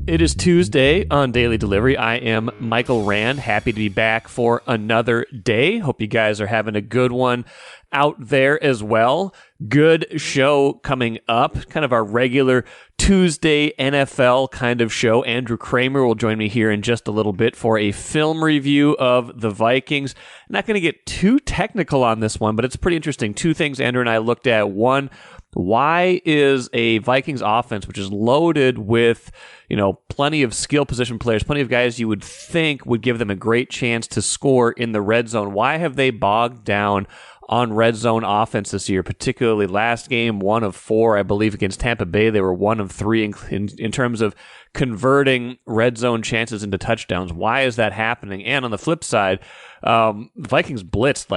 It is Tuesday on Daily Delivery. I am Michael Rand, happy to be back for another day. Hope you guys are having a good one out there as well. Good show coming up, kind of our regular Tuesday NFL kind of show. Andrew Krammer will join me here in just a little bit for a film review of the Vikings. I'm not going to get too technical on this one, but it's pretty interesting. Two things Andrew and I looked at. One, why is a Vikings offense, which is loaded with, plenty of skill position players, plenty of guys you would think would give them a great chance to score in the red zone, why have they bogged down on red zone offense this year, particularly last game, 1 of 4, I believe, against Tampa Bay. They were 1 of 3 in terms of converting red zone chances into touchdowns. Why is that happening? And on the flip side, the Vikings blitzed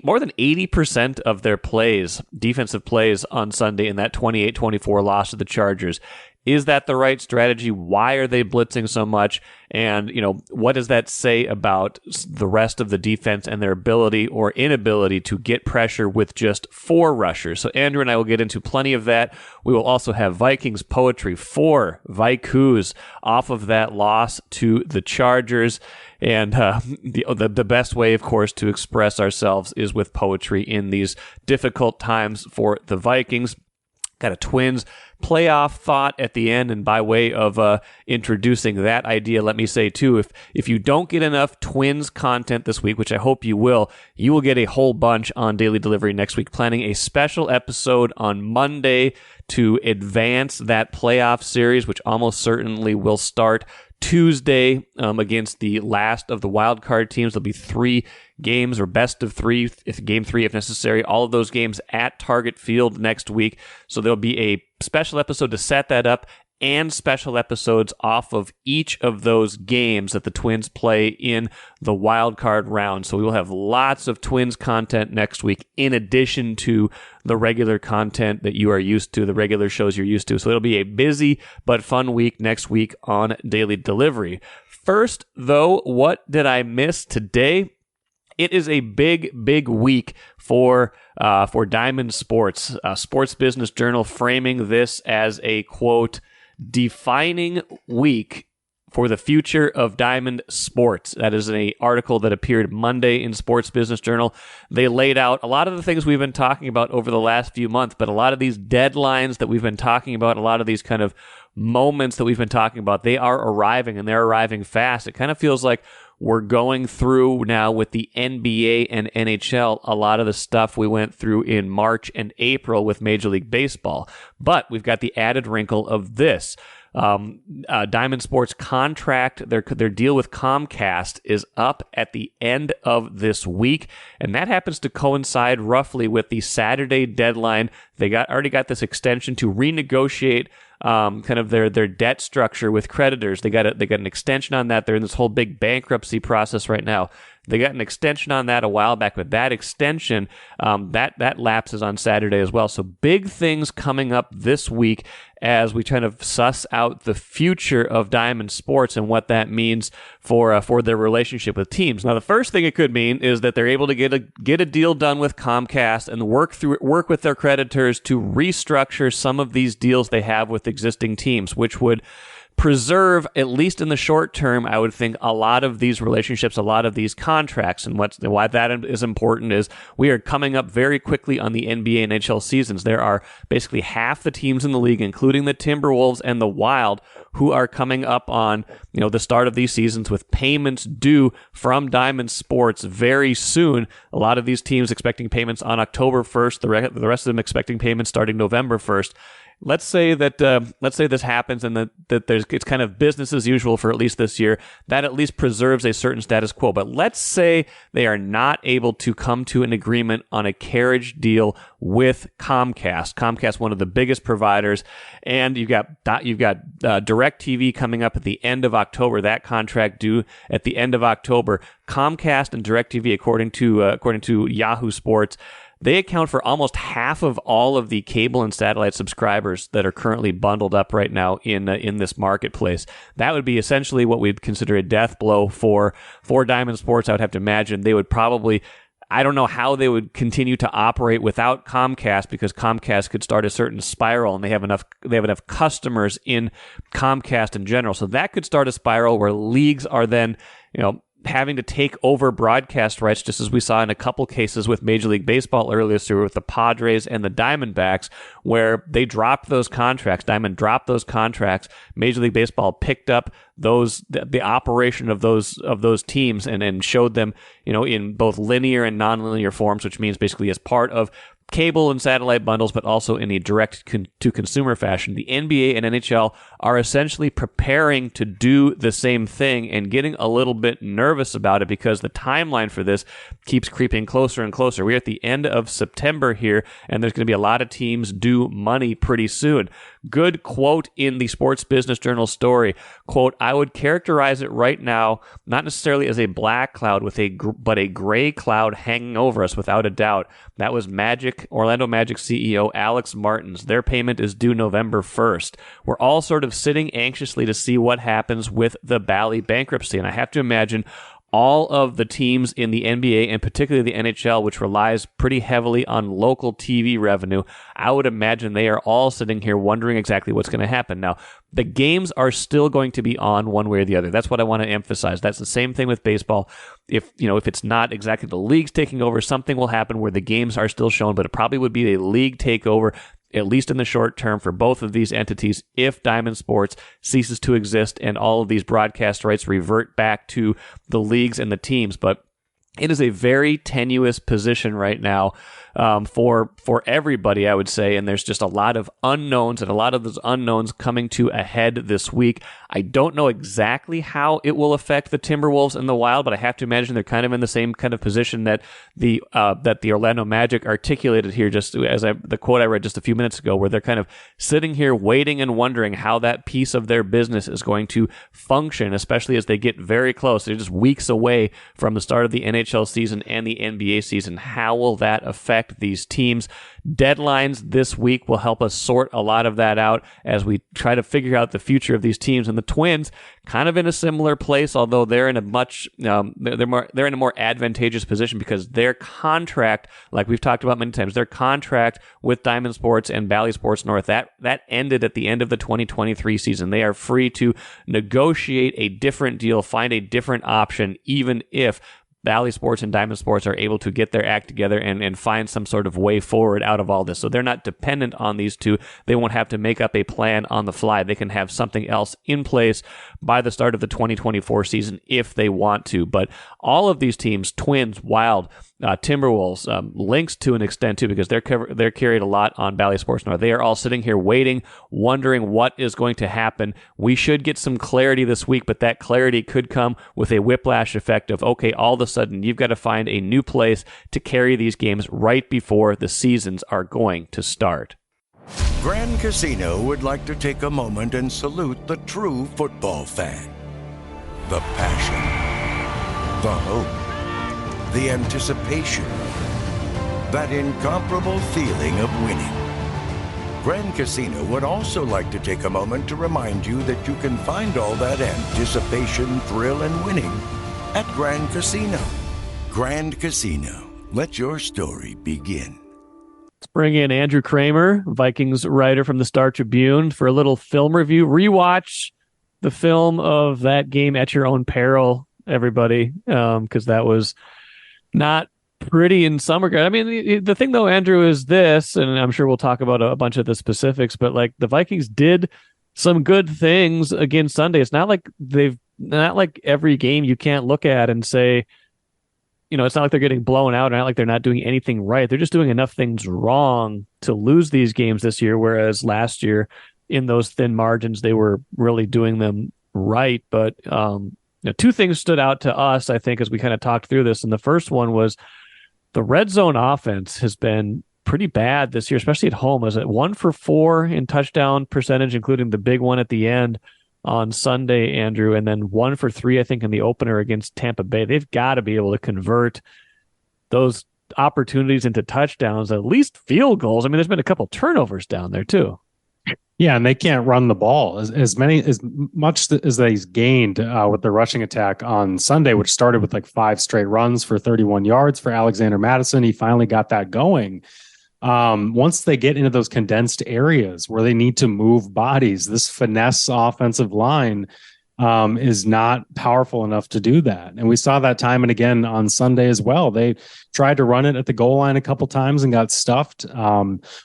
more than 80% of their plays, defensive plays on Sunday in that 28-24 loss to the Chargers. Is that the right strategy? Why are they blitzing so much? And, what does that say about the rest of the defense and their ability or inability to get pressure with just 4 rushers? So Andrew and I will get into plenty of that. We will also have Vikings poetry, 4 Vikus off of that loss to the Chargers. And the best way, of course, to express ourselves is with poetry in these difficult times for the Vikings. Got a Twins playoff thought at the end, and by way of introducing that idea, let me say too, if you don't get enough Twins content this week, which I hope you will get a whole bunch on Daily Delivery next week. Planning a special episode on Monday to advance that playoff series, which almost certainly will start Tuesday against the last of the wild card teams. There'll be 3 games, or best of 3, if game 3 if necessary. All of those games at Target Field next week. So there'll be a special episode to set that up, and special episodes off of each of those games that the Twins play in the wild card round. So we will have lots of Twins content next week, in addition to the regular content that you are used to, the regular shows you're used to. So it'll be a busy but fun week next week on Daily Delivery. First, though, what did I miss today? It is a big week for Diamond Sports. Sports Business Journal framing this as a, quote, defining week for the future of Diamond Sports. That is an article that appeared Monday in Sports Business Journal. They laid out a lot of the things we've been talking about over the last few months, but a lot of these deadlines that we've been talking about, a lot of these kind of moments that we've been talking about, they are arriving, and they're arriving fast. It kind of feels like we're going through now with the NBA and NHL a lot of the stuff we went through in March and April with Major League Baseball. But we've got the added wrinkle of this. Diamond Sports contract, their deal with Comcast is up at the end of this week, and that happens to coincide roughly with the Saturday deadline. They already got this extension to renegotiate kind of their debt structure with creditors. They got an extension on that. They're in this whole big bankruptcy process right now. They got an extension on that a while back, but that extension, that lapses on Saturday as well. So big things coming up this week as we kind of suss out the future of Diamond Sports and what that means for their relationship with teams. Now, the first thing it could mean is that they're able to get a deal done with Comcast and work with their creditors to restructure some of these deals they have with existing teams, which would preserve, at least in the short term, I would think, a lot of these relationships, a lot of these contracts. And why that is important is we are coming up very quickly on the NBA and NHL seasons. There are basically half the teams in the league, including the Timberwolves and the Wild, who are coming up on the start of these seasons with payments due from Diamond Sports very soon. A lot of these teams expecting payments on October 1st, the rest of them expecting payments starting November 1st. Let's say this happens and that it's kind of business as usual for at least this year. That at least preserves a certain status quo. But let's say they are not able to come to an agreement on a carriage deal with Comcast. Comcast, one of the biggest providers, and you've got DirecTV coming up at the end of October. That contract due at the end of October. Comcast and DirecTV, according to Yahoo Sports, they account for almost half of all of the cable and satellite subscribers that are currently bundled up right now in this marketplace. That would be essentially what we'd consider a death blow for Diamond Sports. I would have to imagine they would probably, I don't know how they would continue to operate without Comcast, because Comcast could start a certain spiral, and they have enough customers in Comcast in general. So that could start a spiral where leagues are then, having to take over broadcast rights, just as we saw in a couple cases with Major League Baseball earlier this year with the Padres and the Diamondbacks, where they dropped those contracts. Diamond dropped those contracts. Major League Baseball picked up the operation of those teams and showed them, in both linear and nonlinear forms, which means basically as part of cable and satellite bundles, but also in a direct-to-consumer fashion. The NBA and NHL are essentially preparing to do the same thing and getting a little bit nervous about it because the timeline for this keeps creeping closer and closer. We're at the end of September here, and there's going to be a lot of teams due money pretty soon. Good quote in the Sports Business Journal story. Quote, "I would characterize it right now, not necessarily as a black cloud, but a gray cloud hanging over us without a doubt." That was Orlando Magic CEO Alex Martins. Their payment is due November 1st. We're all sort of sitting anxiously to see what happens with the Bally bankruptcy. And I have to imagine all of the teams in the NBA and particularly the NHL, which relies pretty heavily on local TV revenue, I would imagine they are all sitting here wondering exactly what's going to happen. Now, the games are still going to be on one way or the other. That's what I want to emphasize. That's the same thing with baseball. If it's not exactly the leagues taking over, something will happen where the games are still shown, but it probably would be a league takeover, at least in the short term, for both of these entities if Diamond Sports ceases to exist and all of these broadcast rights revert back to the leagues and the teams. But it is a very tenuous position right now for everybody, I would say, and there's just a lot of unknowns, and a lot of those unknowns coming to a head this week. I don't know exactly how it will affect the Timberwolves and the Wild, but I have to imagine they're kind of in the same kind of position that the Orlando Magic articulated here, just as the quote I read just a few minutes ago, where they're kind of sitting here waiting and wondering how that piece of their business is going to function, especially as they get very close. They're just weeks away from the start of the NHL season and the NBA season. How will that affect these teams? Deadlines this week will help us sort a lot of that out as we try to figure out the future of these teams. And the Twins, kind of in a similar place, although they're in a much they're in a more advantageous position because their contract, like we've talked about many times, their contract with Diamond Sports and Bally Sports North that ended at the end of the 2023 season. They are free to negotiate a different deal, find a different option, even if Bally Sports and Diamond Sports are able to get their act together and find some sort of way forward out of all this. So they're not dependent on these two. They won't have to make up a plan on the fly. They can have something else in place by the start of the 2024 season if they want to. But all of these teams, Twins, Wild, Timberwolves, Lynx to an extent too, because they're carried a lot on Bally Sports North. They are all sitting here waiting, wondering what is going to happen. We should get some clarity this week, but that clarity could come with a whiplash effect of, okay, all of a sudden you've got to find a new place to carry these games right before the seasons are going to start. Grand Casino would like to take a moment and salute the true football fan. The passion, the hope, the anticipation, that incomparable feeling of winning. Grand Casino would also like to take a moment to remind you that you can find all that anticipation, thrill, and winning at Grand Casino. Grand Casino, let your story begin. Let's bring in Andrew Krammer, Vikings writer from the Star Tribune, for a little film review. Rewatch the film of that game at your own peril, everybody, because that was not pretty in some regard. I mean, the thing though, Andrew, is this, and I'm sure we'll talk about a bunch of the specifics, but like the Vikings did some good things against Sunday. It's not like every game you can't look at and say, it's not like they're getting blown out, or not like they're not doing anything right. They're just doing enough things wrong to lose these games this year, whereas last year in those thin margins, they were really doing them right. But two things stood out to us, I think, as we kind of talked through this. And the first one was the red zone offense has been pretty bad this year, especially at home. Was it 1 for 4 in touchdown percentage, including the big one at the end on Sunday, Andrew, and then 1 for 3, I think, in the opener against Tampa Bay. They've got to be able to convert those opportunities into touchdowns, at least field goals. I mean, there's been a couple turnovers down there too. Yeah, and they can't run the ball as much as they gained with the rushing attack on Sunday, which started with like 5 straight runs for 31 yards for Alexander Mattison. He finally got that going. Once they get into those condensed areas where they need to move bodies, this finesse offensive line is not powerful enough to do that. And we saw that time and again on Sunday as well. They tried to run it at the goal line a couple times and got stuffed.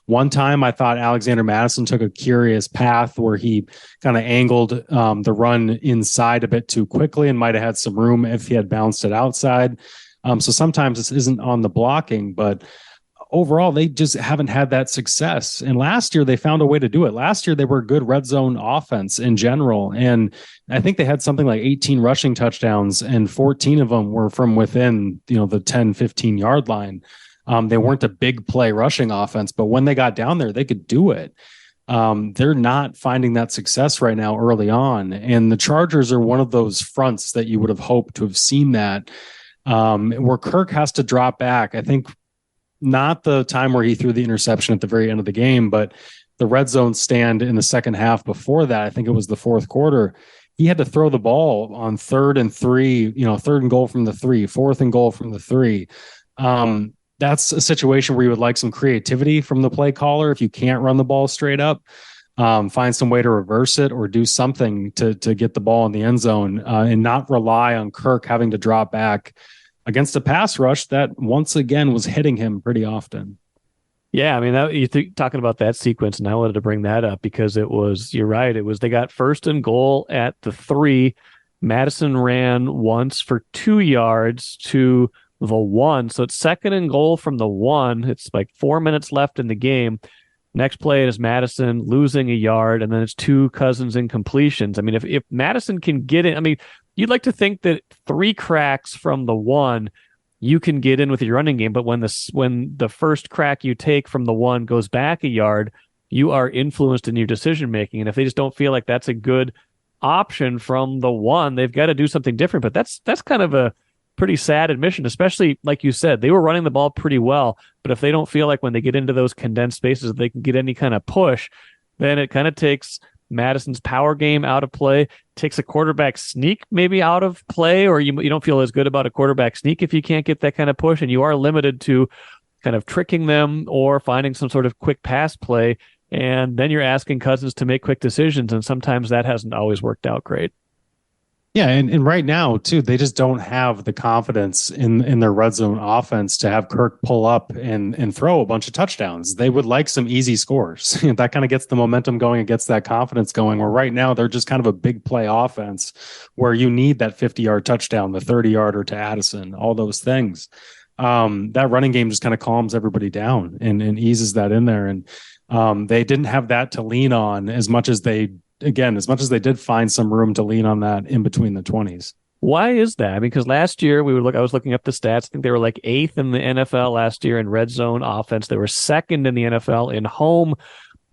One time I thought Alexander Mattison took a curious path where he kind of angled the run inside a bit too quickly and might have had some room if he had bounced it outside. So sometimes this isn't on the blocking, but overall, they just haven't had that success. And last year, they found a way to do it. Last year, they were a good red zone offense in general. And I think they had something like 18 rushing touchdowns, and 14 of them were from within, the 10, 15 yard line. They weren't a big play rushing offense, but when they got down there, they could do it. They're not finding that success right now early on. And the Chargers are one of those fronts that you would have hoped to have seen that, where Kirk has to drop back. I think not the time where he threw the interception at the very end of the game, but the red zone stand in the second half before that. I think it was the fourth quarter. He had to throw the ball on 3rd and 3, 3rd and goal from the 3, 4th and goal from the 3. That's a situation where you would like some creativity from the play caller. If you can't run the ball straight up, find some way to reverse it or do something to get the ball in the end zone and not rely on Kirk having to drop back against a pass rush that once again was hitting him pretty often. Yeah, I mean, talking about that sequence, and I wanted to bring that up because you're right. They got 1st and goal at the 3. Madison ran once for 2 yards to the 1. So it's 2nd and goal from the 1. It's like 4 minutes left in the game. Next play is Madison losing a yard, and then it's 2 Cousins incompletions. I mean, if Madison can get in, I mean, you'd like to think that 3 cracks from the 1, you can get in with your running game. But when the first crack you take from the 1 goes back a yard, you are influenced in your decision making. And if they just don't feel like that's a good option from the 1, they've got to do something different. But that's kind of a pretty sad admission, especially like you said, they were running the ball pretty well. But if they don't feel like when they get into those condensed spaces, they can get any kind of push, then it kind of takes Madison's power game out of play, takes a quarterback sneak maybe out of play, or you don't feel as good about a quarterback sneak if you can't get that kind of push, and you are limited to kind of tricking them or finding some sort of quick pass play, and then you're asking Cousins to make quick decisions, and sometimes that hasn't always worked out great. Yeah, and right now, too, they just don't have the confidence in their red zone offense to have Kirk pull up and throw a bunch of touchdowns. They would like some easy scores. That kind of gets the momentum going and gets that confidence going, where right now they're just kind of a big play offense where you need that 50-yard touchdown, the 30-yarder to Addison, all those things. That running game just kind of calms everybody down and eases that in there. And they didn't have that to lean on as much as they did find some room to lean on that in between the 20s. Why is that? Because last year I was looking up the stats. I think they were like 8th in the NFL last year in red zone offense. They were 2nd in the NFL in home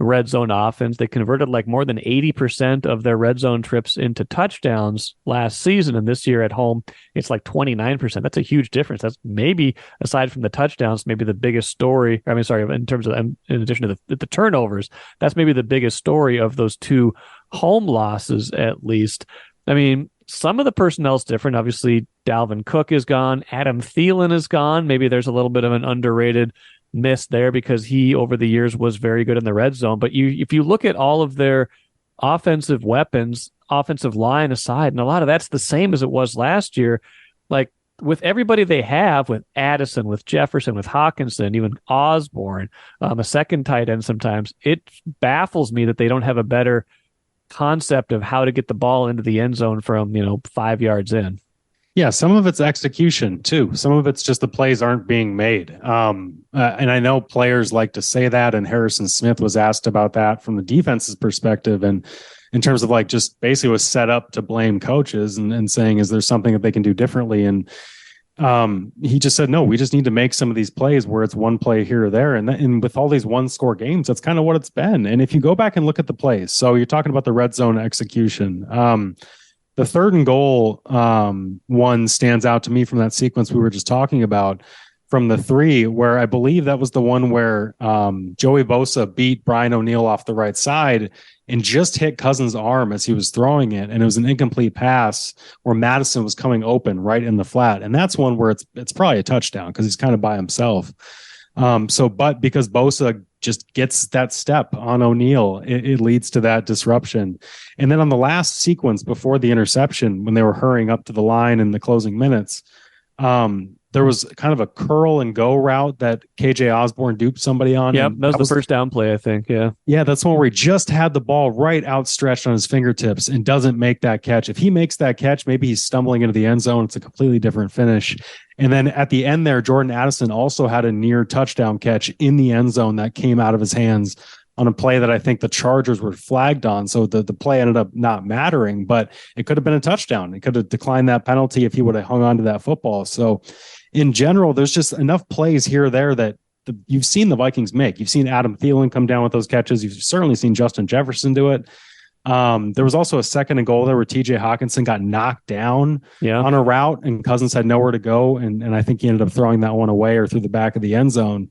red zone offense. They converted like more than 80% of their red zone trips into touchdowns last season. And this year at home, it's like 29%. That's a huge difference. That's maybe, aside from the touchdowns, maybe the biggest story. In terms of, in addition to the turnovers, that's maybe the biggest story of those 2 home losses, at least. I mean, some of the personnel is different. Obviously, Dalvin Cook is gone. Adam Thielen is gone. Maybe there's a little bit of an underrated miss there because he, over the years, was very good in the red zone. But if you look at all of their offensive weapons, offensive line aside, and a lot of that's the same as it was last year, like with everybody they have, with Addison, with Jefferson, with Hawkinson, even Osborne, a second tight end sometimes, it baffles me that they don't have a better concept of how to get the ball into the end zone from 5 yards in. Yeah, some of it's execution too. Some of it's just the plays aren't being made. And I know players like to say that, and Harrison Smith was asked about that from the defense's perspective, and in terms of like just basically was set up to blame coaches and saying, is there something that they can do differently? And he just said, no, we just need to make some of these plays where it's one play here or there. And with all these 1-score games, that's kind of what it's been. And if you go back and look at the plays, so you're talking about the red zone execution, the 3rd and goal one stands out to me from that sequence we were just talking about. from the 3, where I believe that was the one where Joey Bosa beat Brian O'Neill off the right side and just hit Cousins' arm as he was throwing it. And it was an incomplete pass where Madison was coming open right in the flat. And that's one where it's probably a touchdown because he's kind of by himself. But because Bosa just gets that step on O'Neill, it leads to that disruption. And then on the last sequence before the interception, when they were hurrying up to the line in the closing minutes, there was kind of a curl and go route that KJ Osborne duped somebody on. Yep, that was the first down play, I think. Yeah, that's one where he just had the ball right outstretched on his fingertips and doesn't make that catch. If he makes that catch, maybe he's stumbling into the end zone. It's a completely different finish. And then at the end there, Jordan Addison also had a near touchdown catch in the end zone that came out of his hands on a play that I think the Chargers were flagged on. So the play ended up not mattering, but it could have been a touchdown. It could have declined that penalty if he would have hung on to that football. So in general, there's just enough plays here or there that you've seen the Vikings make. You've seen Adam Thielen come down with those catches. You've certainly seen Justin Jefferson do it. There was also a second and goal there where TJ Hawkinson got knocked down on a route and Cousins had nowhere to go. And I think he ended up throwing that one away or through the back of the end zone.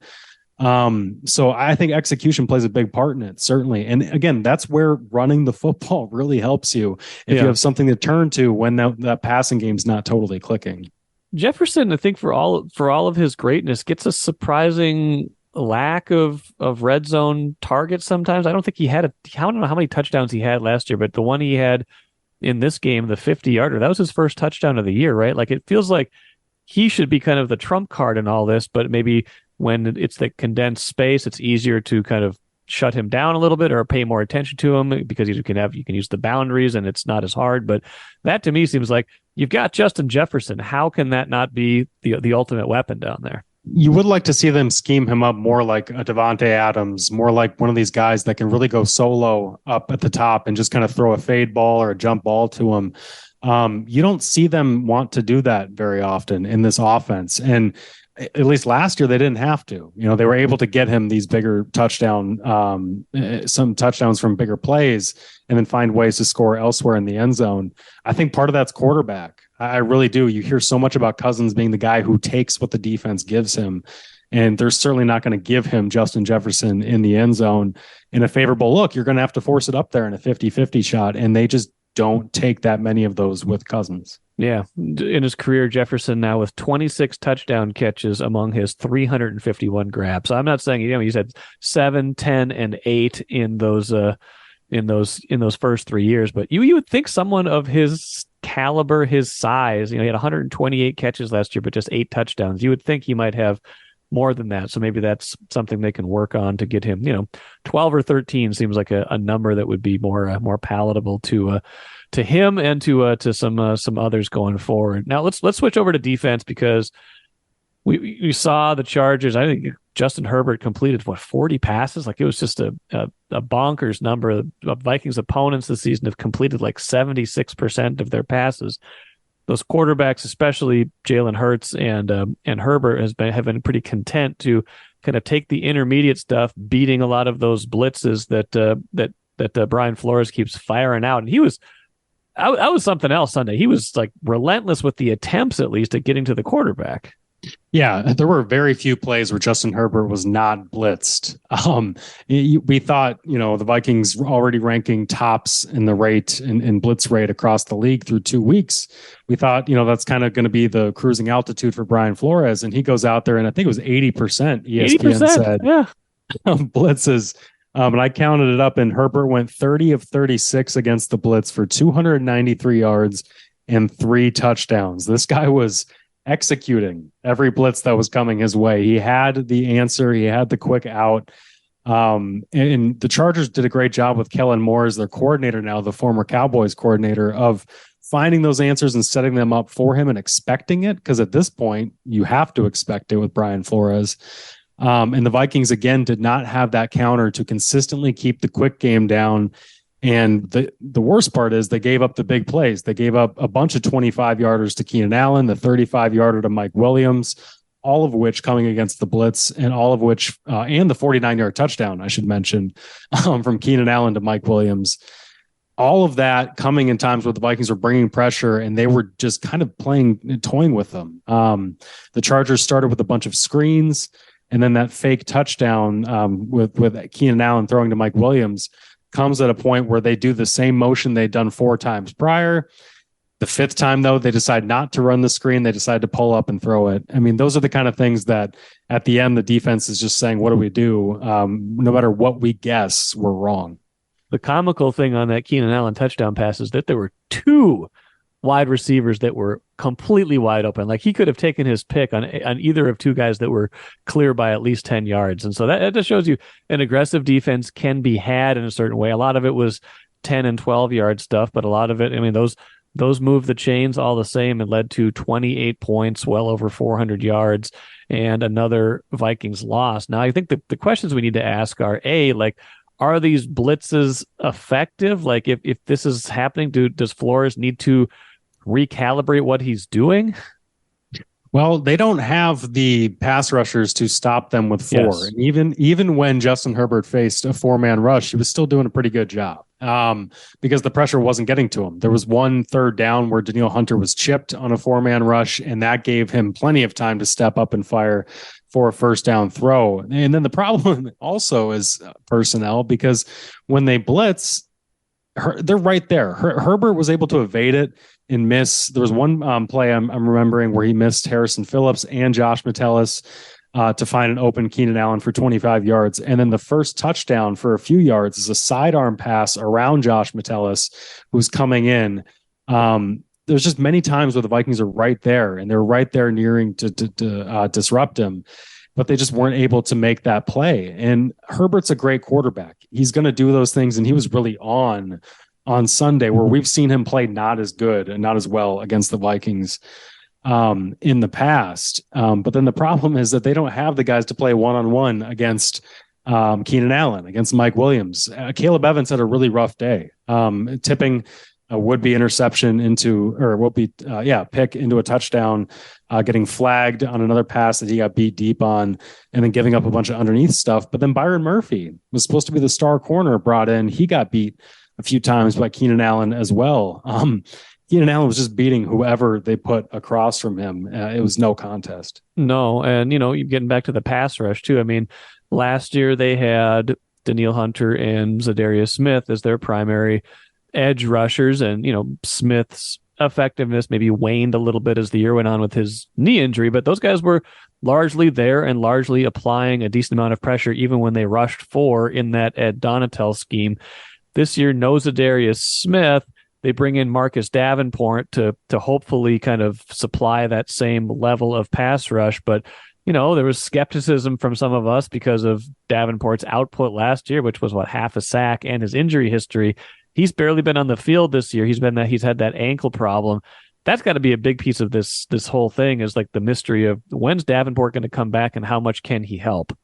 So I think execution plays a big part in it, certainly. And again, that's where running the football really helps you if you have something to turn to when that passing game's not totally clicking. Jefferson, I think for all of his greatness, gets a surprising lack of red zone targets sometimes. I don't think I don't know how many touchdowns he had last year, but the one he had in this game, the 50-yarder, that was his first touchdown of the year, right? Like, it feels like he should be kind of the trump card in all this, but maybe when it's the condensed space, it's easier to kind of shut him down a little bit or pay more attention to him because you can use the boundaries and it's not as hard. But that to me seems like you've got Justin Jefferson. How can that not be the ultimate weapon down there? You would like to see them scheme him up more like a Devontae Adams, more like one of these guys that can really go solo up at the top and just kind of throw a fade ball or a jump ball to him. You don't see them want to do that very often in this offense. And at least last year, they didn't have to. They were able to get him these bigger some touchdowns from bigger plays and then find ways to score elsewhere in the end zone. I think part of that's quarterback. I really do. You hear so much about Cousins being the guy who takes what the defense gives him. And they're certainly not going to give him Justin Jefferson in the end zone in a favorable look. You're going to have to force it up there in a 50-50 shot. And they just don't take that many of those with Cousins. Yeah. In his career, Jefferson now with 26 touchdown catches among his 351 grabs. So I'm not saying, he's had 7, 10, and 8 in those first 3 years, but you would think someone of his caliber, his size, he had 128 catches last year, but just 8 touchdowns. You would think he might have more than that. So maybe that's something they can work on to get him, 12 or 13 seems like a number that would be more palatable to him and to some others going forward. Now let's switch over to defense because we saw the Chargers. I think Justin Herbert completed 40 passes. Like, it was just a bonkers number. The Vikings opponents this season have completed like 76% of their passes. Those quarterbacks, especially Jalen Hurts and Herbert, have been pretty content to kind of take the intermediate stuff, beating a lot of those blitzes that Brian Flores keeps firing out. And I was something else Sunday. He was like relentless with the attempts, at least, at getting to the quarterback. Yeah, there were very few plays where Justin Herbert was not blitzed. We thought, the Vikings were already ranking tops in the rate in blitz rate across the league through 2 weeks. We thought, that's kind of going to be the cruising altitude for Brian Flores. And he goes out there and I think it was 80%, ESPN 80%, said, blitzes. And I counted it up and Herbert went 30 of 36 against the blitz for 293 yards and 3 touchdowns. This guy was executing every blitz that was coming his way. He had the answer. He had the quick out. And the Chargers did a great job with Kellen Moore as their coordinator now, the former Cowboys coordinator, of finding those answers and setting them up for him and expecting it. Because at this point, you have to expect it with Brian Flores. And the Vikings, again, did not have that counter to consistently keep the quick game down. And the worst part is they gave up the big plays. They gave up a bunch of 25-yarders to Keenan Allen, the 35-yarder to Mike Williams, all of which coming against the blitz, and all of which, and the 49-yard touchdown, I should mention, from Keenan Allen to Mike Williams. all of that coming in times where the Vikings were bringing pressure and they were just kind of toying with them. The Chargers started with a bunch of screens, and then that fake touchdown with Keenan Allen throwing to Mike Williams comes at a point where they do the same motion they'd done 4 times prior. The 5th time, though, they decide not to run the screen. They decide to pull up and throw it. I mean, those are the kind of things that at the end, the defense is just saying, what do we do? No matter what we guess, we're wrong. The comical thing on that Keenan Allen touchdown pass is that there were 2 wide receivers that were completely wide open. Like, he could have taken his pick on either of 2 guys that were clear by at least 10 yards. And so that just shows you an aggressive defense can be had in a certain way. A lot of it was 10 and 12 yard stuff, but a lot of it, I mean, those moved the chains all the same. It led to 28 points, well over 400 yards, and another Vikings loss. Now, I think the questions we need to ask are, are these blitzes effective? Like, if this is happening, does Flores need to recalibrate what he's doing? Well, they don't have the pass rushers to stop them with 4. Yes. And even when Justin Herbert faced a 4-man rush, he was still doing a pretty good job because the pressure wasn't getting to him. There was 1 third down where Danielle Hunter was chipped on a 4-man rush, and that gave him plenty of time to step up and fire for a first down throw. And then the problem also is personnel, because when they blitz, they're right there. Herbert was able to evade it and miss. There was one play I'm remembering where he missed Harrison Phillips and Josh Metellus to find an open Keenan Allen for 25 yards. And then the first touchdown for a few yards is a sidearm pass around Josh Metellus, who's coming in. There's just many times where the Vikings are right there, and they're right there nearing to disrupt him, but they just weren't able to make that play. And Herbert's a great quarterback. He's going to do those things, and he was really on Sunday, where we've seen him play not as good and not as well against the Vikings in the past. But then the problem is that they don't have the guys to play one-on-one against Keenan Allen, against Mike Williams. Caleb Evans had a really rough day, tipping a would-be interception pick into a touchdown, getting flagged on another pass that he got beat deep on, and then giving up a bunch of underneath stuff. But then Byron Murphy was supposed to be the star corner brought in. He got beat a few times by Keenan Allen as well. Keenan Allen was just beating whoever they put across from him. It was no contest. No, and, you're getting back to the pass rush, too. I mean, last year they had Danielle Hunter and Zadarius Smith as their primary edge rushers, and Smith's effectiveness maybe waned a little bit as the year went on with his knee injury, but those guys were largely there and largely applying a decent amount of pressure even when they rushed 4 in that Ed Donatel scheme. This year, no Zadarius Smith. They bring in Marcus Davenport to hopefully kind of supply that same level of pass rush, but there was skepticism from some of us because of Davenport's output last year, which was half a sack, and his injury history. He's barely been on the field this year. He's had that ankle problem. That's got to be a big piece of this whole thing, is like the mystery of when's Davenport going to come back and how much can he help?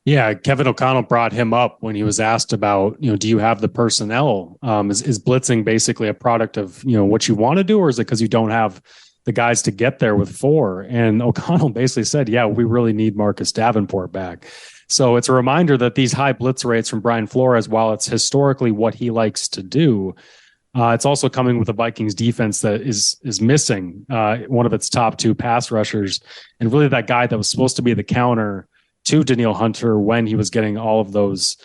Yeah, Kevin O'Connell brought him up when he was asked about, do you have the personnel? Is blitzing basically a product of, what you want to do, or is it because you don't have the guys to get there with 4? And O'Connell basically said, yeah, we really need Marcus Davenport back. So it's a reminder that these high blitz rates from Brian Flores, while it's historically what he likes to do, it's also coming with a Vikings defense that is missing one of its top 2 pass rushers, and really that guy that was supposed to be the counter to Danielle Hunter when he was getting all of those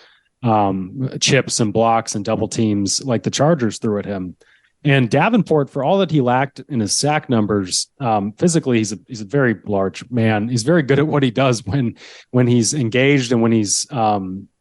chips and blocks and double teams like the Chargers threw at him. And Davenport, for all that he lacked in his sack numbers, physically he's a very large man. He's very good at what he does when he's engaged and when he's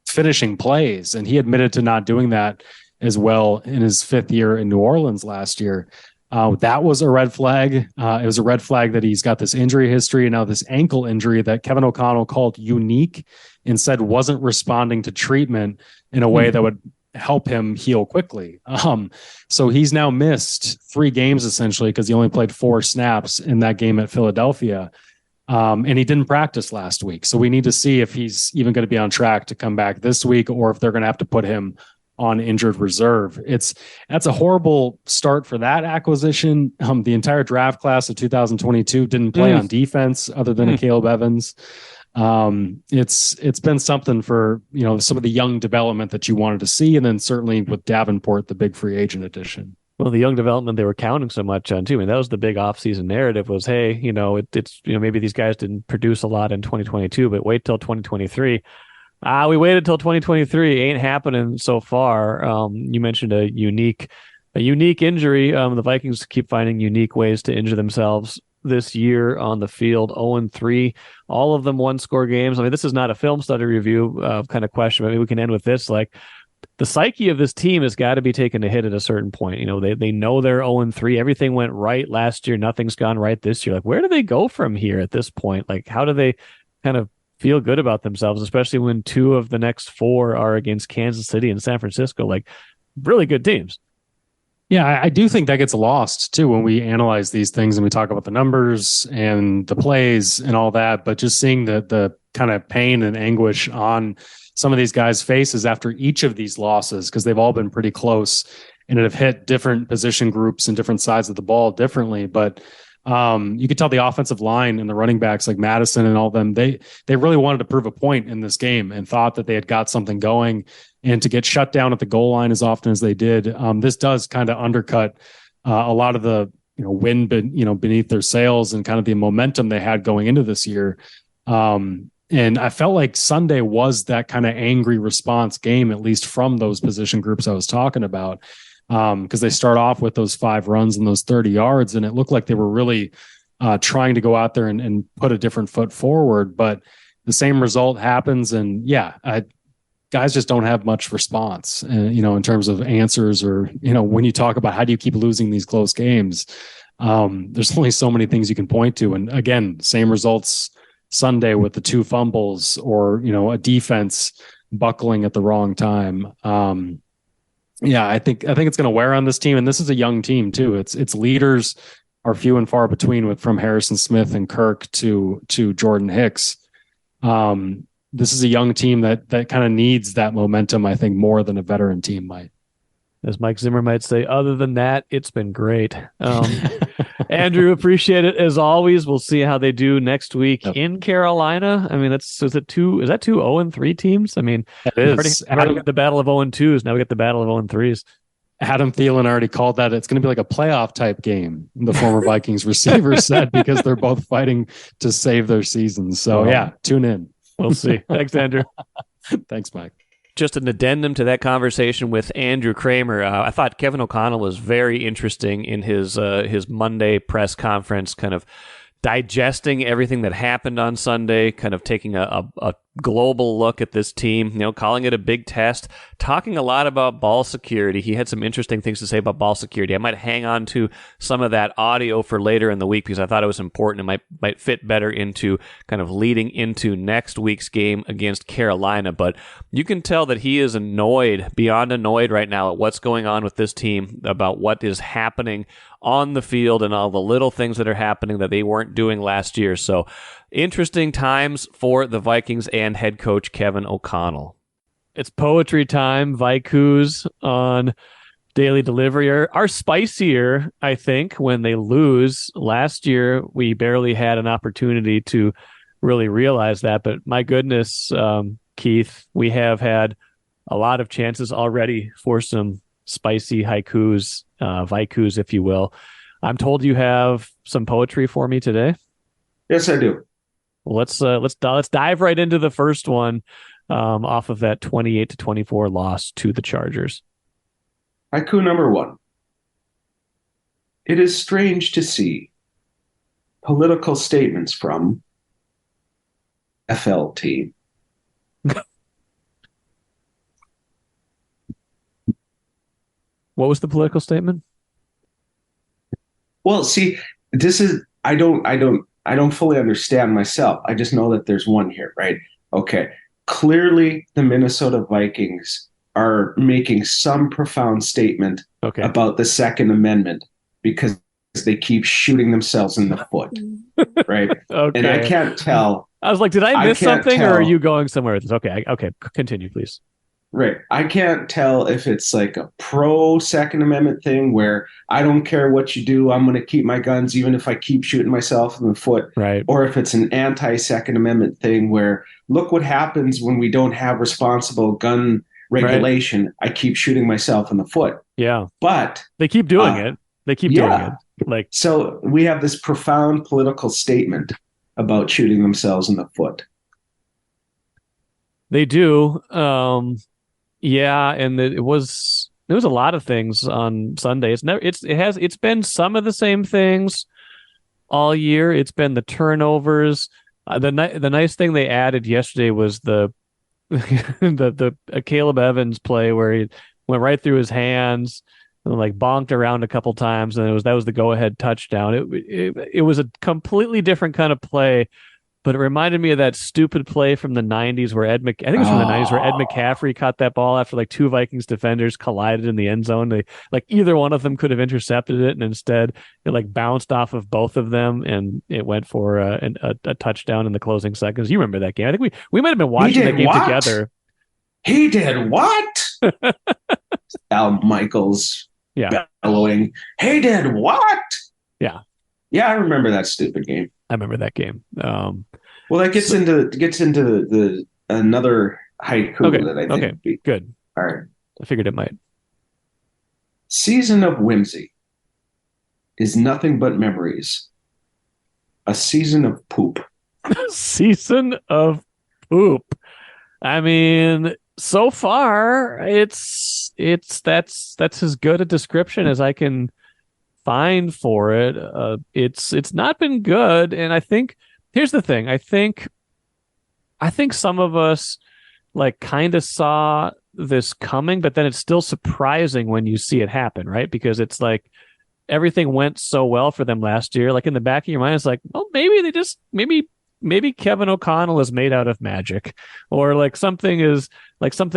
finishing plays. And he admitted to not doing that as well in his 5th year in New Orleans last year. That was a red flag. It was a red flag that he's got this injury history, and now this ankle injury that Kevin O'Connell called unique and said wasn't responding to treatment in a way that would help him heal quickly. So he's now missed 3 games essentially because he only played 4 snaps in that game at Philadelphia. And he didn't practice last week. So we need to see if he's even going to be on track to come back this week, or if they're going to have to put him on injured reserve. That's a horrible start for that acquisition. The entire draft class of 2022 didn't play on defense other than a Caleb Evans. It's been something for, some of the young development that you wanted to see. And then certainly with Davenport, the big free agent addition. Well, the young development they were counting so much on too. I mean, that was the big offseason narrative was, hey, it's maybe these guys didn't produce a lot in 2022, but wait till 2023. We waited till 2023. Ain't happening so far. You mentioned a unique injury. The Vikings keep finding unique ways to injure themselves this year on the field. 0-3, all of them one-score games. I mean, this is not a film study review kind of question. Maybe we can end with this. Like, the psyche of this team has got to be taken a hit at a certain point. They know they're 0-3. Everything went right last year. Nothing's gone right this year. Like, where do they go from here at this point? Like, how do they kind of feel good about themselves, especially when 2 of the next 4 are against Kansas City and San Francisco? Like, really good teams. Yeah, I do think that gets lost too when we analyze these things and we talk about the numbers and the plays and all that. But just seeing the kind of pain and anguish on some of these guys' faces after each of these losses, because they've all been pretty close and it have hit different position groups and different sides of the ball differently. But you could tell the offensive line and the running backs like Madison and all them, they really wanted to prove a point in this game and thought that they had got something going. And to get shut down at the goal line as often as they did, this does kind of undercut a lot of the wind beneath their sails and kind of the momentum they had going into this year. And I felt like Sunday was that kind of angry response game, at least from those position groups I was talking about, because they start off with those 5 runs and those 30 yards, and it looked like they were really trying to go out there and put a different foot forward. But the same result happens, and guys just don't have much response, in terms of answers or, when you talk about how do you keep losing these close games, there's only so many things you can point to. And again, same results Sunday with the 2 fumbles or, a defense buckling at the wrong time. I think it's going to wear on this team. And this is a young team too. Its leaders are few and far between from Harrison Smith and Kirk to Jordan Hicks. This is a young team that kind of needs that momentum, I think, more than a veteran team might. As Mike Zimmer might say, other than that, it's been great. Andrew, appreciate it as always. We'll see how they do next week in Carolina. I mean, is that two 0-3 teams? I mean, it is. Already got the battle of 0-2s. Now we get the battle of 0-3s. Adam Thielen already called that it's going to be like a playoff type game, the former Vikings receiver said, because they're both fighting to save their seasons. So, tune in. We'll see. Thanks, Andrew. Thanks, Mike. Just an addendum to that conversation with Andrew Krammer. I thought Kevin O'Connell was very interesting in his Monday press conference, kind of digesting everything that happened on Sunday, kind of taking a global look at this team, calling it a big test, talking a lot about ball security. He had some interesting things to say about ball security. I might hang on to some of that audio for later in the week because I thought it was important. It might fit better into kind of leading into next week's game against Carolina. But you can tell that he is beyond annoyed right now at what's going on with this team, about what is happening on the field and all the little things that are happening that they weren't doing last year. So interesting times for the Vikings and head coach Kevin O'Connell. It's poetry time. Vikus on Daily Delivery are spicier, I think, when they lose. Last year, we barely had an opportunity to really realize that. But my goodness, Keith, we have had a lot of chances already for some spicy haikus, Vikus, if you will. I'm told you have some poetry for me today. Yes, I do. Well, let's dive right into the first one, off of that 28-24 loss to the Chargers. Haiku number 1. It is strange to see political statements from FL team. What was the political statement? Well, see, this is I don't fully understand myself. I just know that there's one here, right? Okay. Clearly, the Minnesota Vikings are making some profound statement about the Second Amendment because they keep shooting themselves in the foot, right? Okay. And I can't tell. I was like, did I miss something, or are you going somewhere with this? Okay, continue, please. Right. I can't tell if it's like a pro Second Amendment thing where I don't care what you do, I'm going to keep my guns even if I keep shooting myself in the foot. Right. Or if it's an anti-Second Amendment thing where look what happens when we don't have responsible gun regulation. Right. I keep shooting myself in the foot. Yeah. But they keep doing it. They keep doing it. Like, so we have this profound political statement about shooting themselves in the foot. They do. Yeah, and there was a lot of things on Sunday. It's been some of the same things all year. It's been the turnovers. The nice thing they added yesterday was the Caleb Evans play where he went right through his hands and like bonked around a couple times, and that was the go-ahead touchdown. It was a completely different kind of play. But it reminded me of that stupid play from the 90s where Ed McCaffrey caught that ball after like two Vikings defenders collided in the end zone. They like either one of them could have intercepted it, and instead it like bounced off of both of them, and it went for a touchdown in the closing seconds. You remember that game? I think we might have been watching that game together. He did what? Al Michaels bellowing. He did what? Yeah. Yeah, I remember that stupid game. I remember that game. Well, that gets into the another haiku that I think. Okay, good. All right. I figured it might. Season of whimsy is nothing but memories. A season of poop. Season of poop. I mean, so far, that's as good a description as I can find for it. It's not been good, and I think here's the thing. I think some of us like kind of saw this coming, but then it's still surprising when you see it happen, right? Because it's like everything went so well for them last year. Like in the back of your mind, it's like, well, maybe Kevin O'Connell is made out of magic, or like something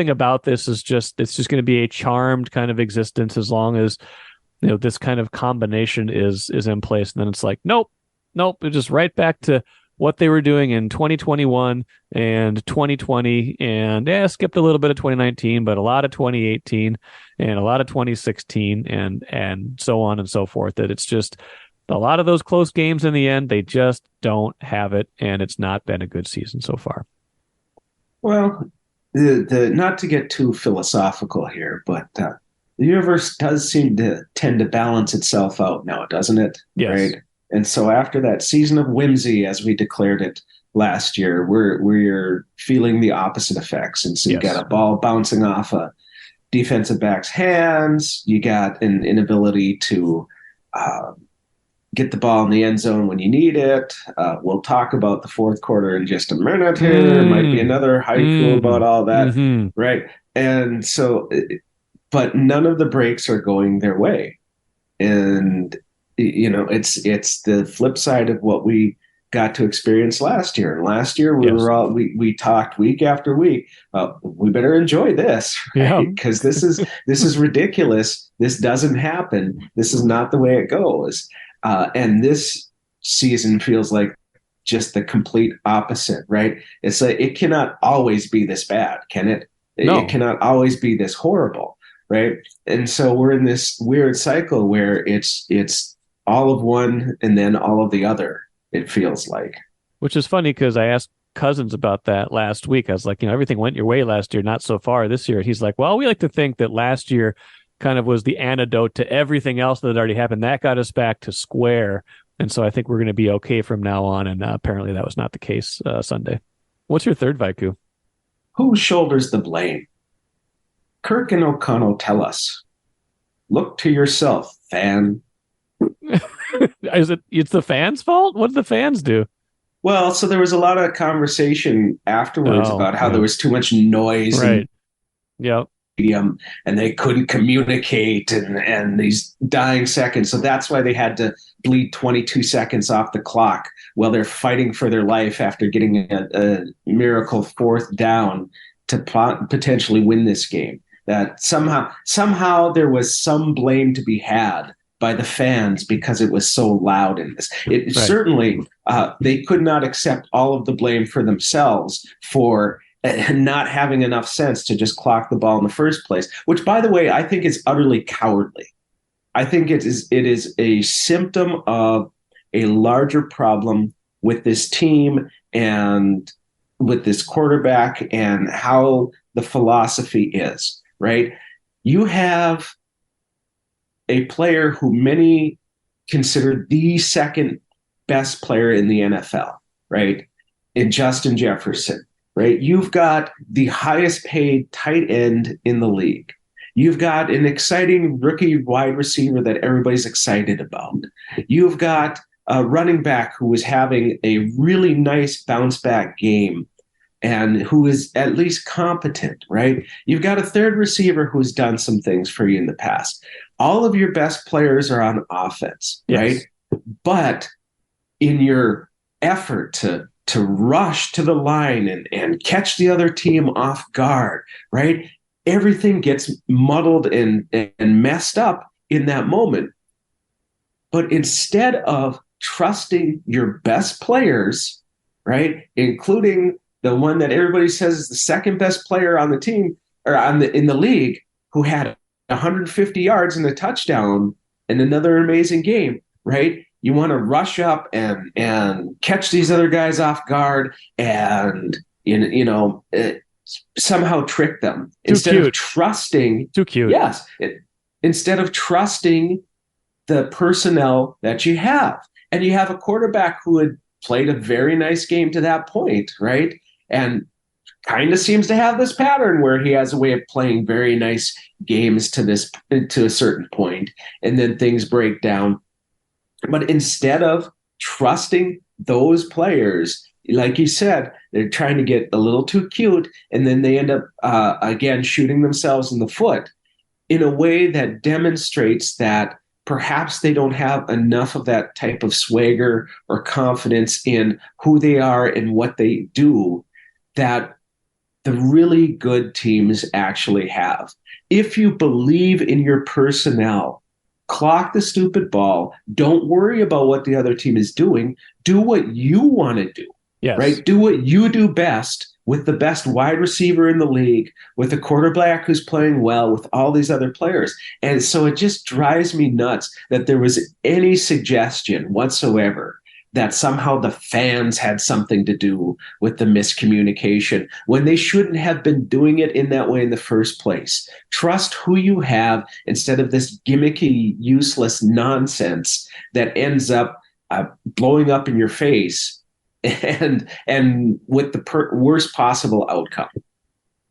about this is just going to be a charmed kind of existence as long as this kind of combination is in place. And then it's like, nope, it's just right back to what they were doing in 2021 and 2020, and skipped a little bit of 2019, but a lot of 2018 and a lot of 2016 and so on and so forth. That it's just a lot of those close games in the end, they just don't have it, and it's not been a good season so far. Well, the not to get too philosophical here, but the universe does seem to tend to balance itself out now, doesn't it? Yes. Right. And so after that season of whimsy, as we declared it last year, we're feeling the opposite effects. And so you got a ball bouncing off a defensive back's hands. You got an inability to get the ball in the end zone when you need it. We'll talk about the fourth quarter in just a minute here. There might be another haiku about all that. Right. And so, but none of the breaks are going their way. And, it's the flip side of what we got to experience last year. And last year we talked week after week. We better enjoy this, right? Because this is ridiculous. This doesn't happen. This is not the way it goes. And this season feels like just the complete opposite, right? It's like it cannot always be this bad, can it? No. It cannot always be this horrible, right? And so we're in this weird cycle where it's all of one and then all of the other, it feels like. Which is funny because I asked Cousins about that last week. I was like, everything went your way last year, not so far this year. He's like, well, we like to think that last year kind of was the antidote to everything else that had already happened. That got us back to square. And so I think we're going to be okay from now on. And apparently that was not the case Sunday. What's your third Vaiku? Who shoulders the blame? Kirk and O'Connell tell us. Look to yourself, fan. It's the fans' fault? What did the fans do? Well, so there was a lot of conversation afterwards about how there was too much noise. Right. Yep. And they couldn't communicate and these dying seconds. So that's why they had to bleed 22 seconds off the clock while they're fighting for their life after getting a miracle fourth down to potentially win this game. That somehow there was some blame to be had by the fans because it was so loud in this. Certainly, they could not accept all of the blame for themselves for and not having enough sense to just clock the ball in the first place, which, by the way, I think is utterly cowardly. I think it is a symptom of a larger problem with this team and with this quarterback and how the philosophy is, right? You have a player who many consider the second best player in the NFL, right? In Justin Jefferson, right? You've got the highest paid tight end in the league. You've got an exciting rookie wide receiver that everybody's excited about. You've got a running back who is having a really nice bounce back game and who is at least competent, right? You've got a third receiver who's done some things for you in the past. All of your best players are on offense, right? Yes. But in your effort to rush to the line and catch the other team off guard, right? Everything gets muddled and messed up in that moment. But instead of trusting your best players, right, including the one that everybody says is the second best player on the team or in the league, who had 150 yards and a touchdown and another amazing game, right? You want to rush up and catch these other guys off guard and somehow trick them instead of trusting. Too cute. Yes, instead of trusting the personnel that you have, and you have a quarterback who had played a very nice game to that point, right? And kind of seems to have this pattern where he has a way of playing very nice games to a certain point, and then things break down. But instead of trusting those players, like you said, they're trying to get a little too cute, and then they end up, again, shooting themselves in the foot in a way that demonstrates that perhaps they don't have enough of that type of swagger or confidence in who they are and what they do that the really good teams actually have. If you believe in your personnel, clock the stupid ball. Don't worry about what the other team is doing. Do what you want to do. Yes. Right? Do what you do best with the best wide receiver in the league, with a quarterback who's playing well, with all these other players. And so it just drives me nuts that there was any suggestion whatsoever that somehow the fans had something to do with the miscommunication when they shouldn't have been doing it in that way in the first place. Trust who you have instead of this gimmicky, useless nonsense that ends up blowing up in your face and with the worst possible outcome.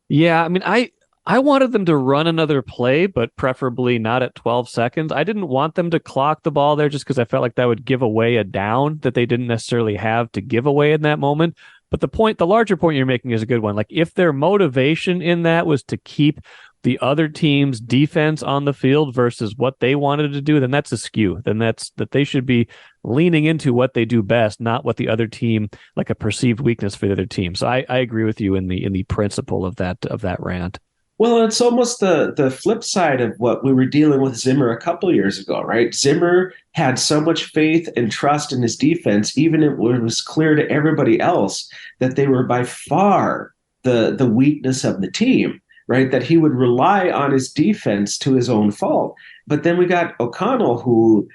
Yeah, I mean, I wanted them to run another play, but preferably not at 12 seconds. I didn't want them to clock the ball there just because I felt like that would give away a down that they didn't necessarily have to give away in that moment. But the larger point you're making is a good one. Like, if their motivation in that was to keep the other team's defense on the field versus what they wanted to do, then that's askew. Then that they should be leaning into what they do best, not what the other team, like a perceived weakness for the other team. So I agree with you in the principle of that rant. Well, it's almost the flip side of what we were dealing with Zimmer a couple of years ago, right? Zimmer had so much faith and trust in his defense, even if it was clear to everybody else that they were by far the weakness of the team, right? That he would rely on his defense to his own fault. But then we got O'Connell, who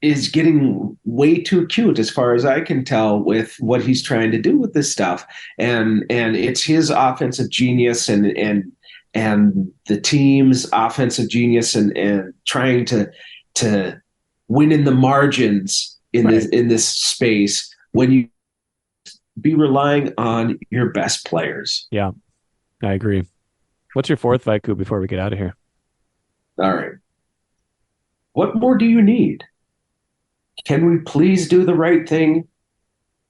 is getting way too cute, as far as I can tell, with what he's trying to do with this stuff. And it's his offensive genius and the team's offensive genius and trying to win in the margins in this space when you be relying on your best players. Yeah, I agree. What's your fourth, Vaiku, before we get out of here? All right. What more do you need? Can we please do the right thing?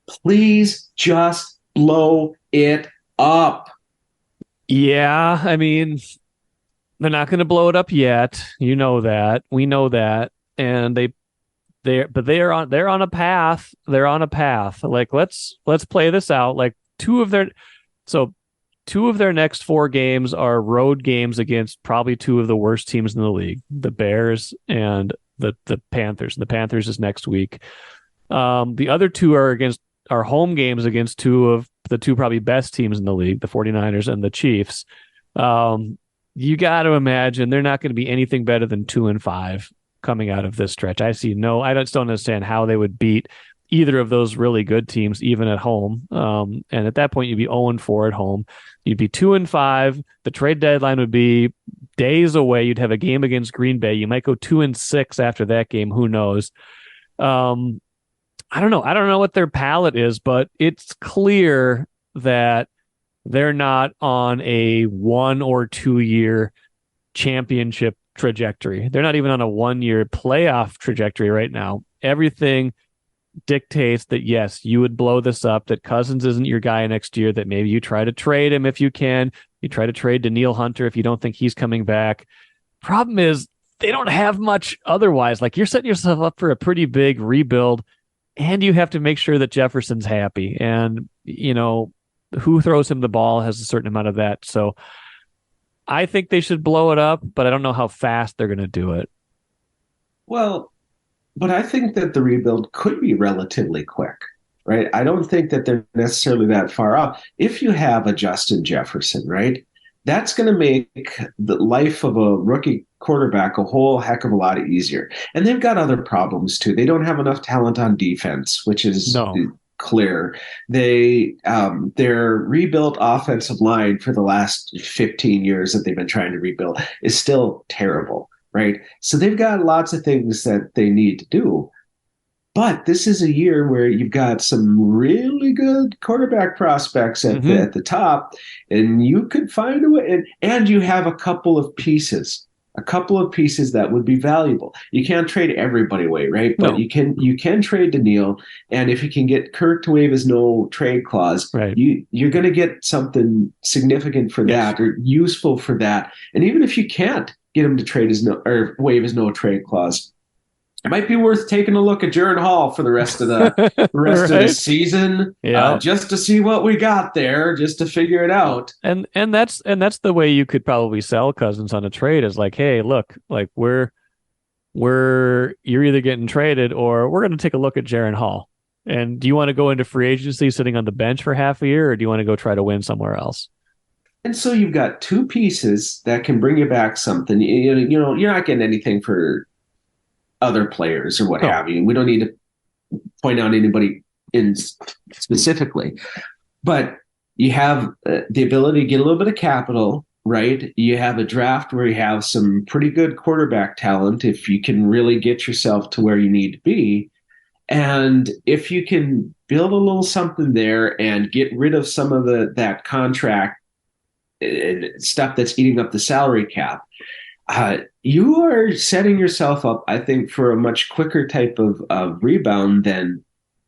Please just blow it up. Yeah, I mean, they're not going to blow it up yet. You know that. We know that. And they're on a path. They're on a path. Like, let's play this out. Like, two of their next 4 games are road games against probably 2 of the worst teams in the league, the Bears and the Panthers. The Panthers is next week. The other 2 are home games against 2 of the two probably best teams in the league, the 49ers and the Chiefs. You got to imagine they're not going to be anything better than 2-5 coming out of this stretch. I still don't understand how they would beat either of those really good teams, even at home. And at that point, you'd be 0-4 at home. You'd be 2-5. The trade deadline would be days away. You'd have a game against Green Bay. You might go 2-6 after that game. Who knows? I don't know. I don't know what their palette is, but it's clear that they're not on a 1 or 2 year championship trajectory. They're not even on a 1 year playoff trajectory right now. Everything dictates that, yes, you would blow this up, that Cousins isn't your guy next year, that maybe you try to trade him if you can. You try to trade Danielle Hunter if you don't think he's coming back. Problem is, they don't have much otherwise. Like, you're setting yourself up for a pretty big rebuild, and you have to make sure that Jefferson's happy. And, who throws him the ball has a certain amount of that. So I think they should blow it up, but I don't know how fast they're going to do it. Well, but I think that the rebuild could be relatively quick, right? I don't think that they're necessarily that far off. If you have a Justin Jefferson, right, that's going to make the life of a rookie quarterback a whole heck of a lot easier. And they've got other problems too. They don't have enough talent on defense, which is clear. Their rebuilt offensive line for the last 15 years that they've been trying to rebuild is still terrible, right? So they've got lots of things that they need to do. But this is a year where you've got some really good quarterback prospects at the top, and you could find a way. And you have a couple of pieces that would be valuable. You can't trade everybody away, right? But you can trade Danielle, and if you can get Kirk to waive his no trade clause, right, you're going to get something significant for that or useful for that. And even if you can't get him to trade waive his no trade clause, it might be worth taking a look at Jaron Hall for the rest of the of the season, just to see what we got there, just to figure it out. And that's the way you could probably sell Cousins on a trade, is like, hey, look, like you're either getting traded or we're going to take a look at Jaron Hall. And do you want to go into free agency sitting on the bench for half a year, or do you want to go try to win somewhere else? And so you've got two pieces that can bring you back something. You're not getting anything for other players or what have you. We don't need to point out anybody in specifically, but you have the ability to get a little bit of capital, right? You have a draft where you have some pretty good quarterback talent if you can really get yourself to where you need to be. And if you can build a little something there and get rid of some of that contract stuff that's eating up the salary cap, you are setting yourself up, I think, for a much quicker type of rebound than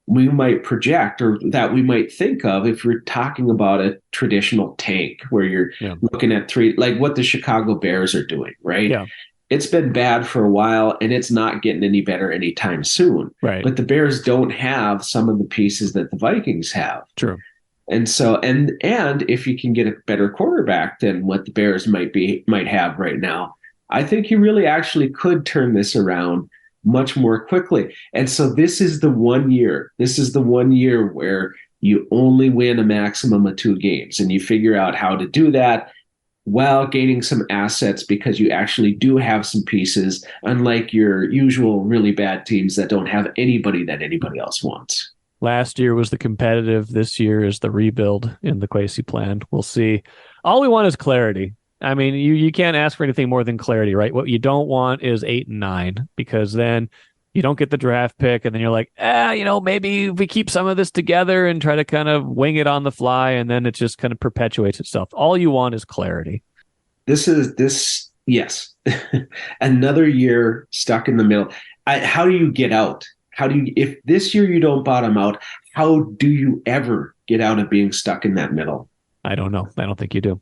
we might project or that we might think of if we're talking about a traditional tank where you're looking at like what the Chicago Bears are doing, right? Yeah. It's been bad for a while, and it's not getting any better anytime soon. Right. But the Bears don't have some of the pieces that the Vikings have. True. And so, and if you can get a better quarterback than what the Bears might have right now, I think you really actually could turn this around much more quickly. And so this is the 1 year. This is the 1 year where you only win a maximum of 2 games, and you figure out how to do that while gaining some assets, because you actually do have some pieces, unlike your usual really bad teams that don't have anybody that anybody else wants. Last year was the competitive. This year is the rebuild in the Kwesi plan. We'll see. All we want is clarity. I mean, you can't ask for anything more than clarity, right? What you don't want is 8 and 9, because then you don't get the draft pick, and then you're like, maybe we keep some of this together and try to kind of wing it on the fly, and then it just kind of perpetuates itself. All you want is clarity. Yes. Another year stuck in the middle. How do you get out? If this year you don't bottom out, how do you ever get out of being stuck in that middle? I don't know. I don't think you do.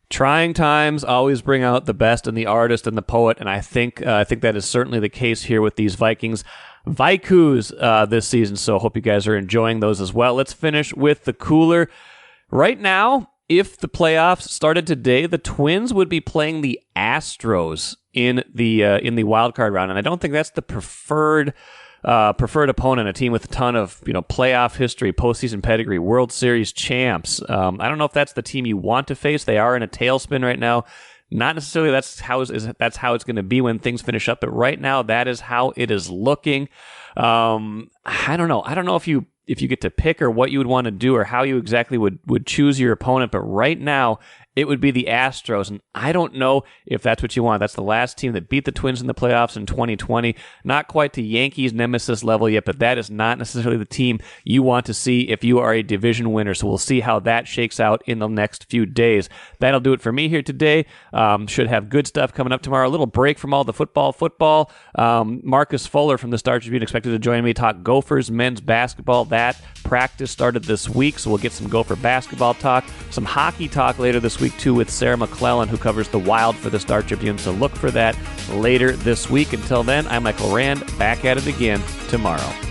Trying times always bring out the best in the artist and the poet, and I think that is certainly the case here with these Vikings. Vikus this season, so hope you guys are enjoying those as well. Let's finish with the cooler. Right now, if the playoffs started today, the Twins would be playing the Astros in the wild card round, and I don't think that's the preferred preferred opponent, a team with a ton of playoff history, postseason pedigree, World Series champs. I don't know if that's the team you want to face. They are in a tailspin right now. Not necessarily that's how it's going to be when things finish up, but right now that is how it is looking. I don't know. I don't know if you get to pick or what you would want to do or how you exactly would choose your opponent, but right now it would be the Astros, and I don't know if that's what you want. That's the last team that beat the Twins in the playoffs in 2020. Not quite to Yankees nemesis level yet, but that is not necessarily the team you want to see if you are a division winner. So we'll see how that shakes out in the next few days. That'll do it for me here today. Should have good stuff coming up tomorrow. A little break from all the football. Marcus Fuller from the Star Tribune expected to join me to talk Gophers men's basketball. That practice started this week, so we'll get some Gopher basketball talk, some hockey talk later this week too with Sarah McClellan, who covers the Wild for the Star Tribune. So look for that later this week. Until then, I'm Michael Rand, back at it again tomorrow.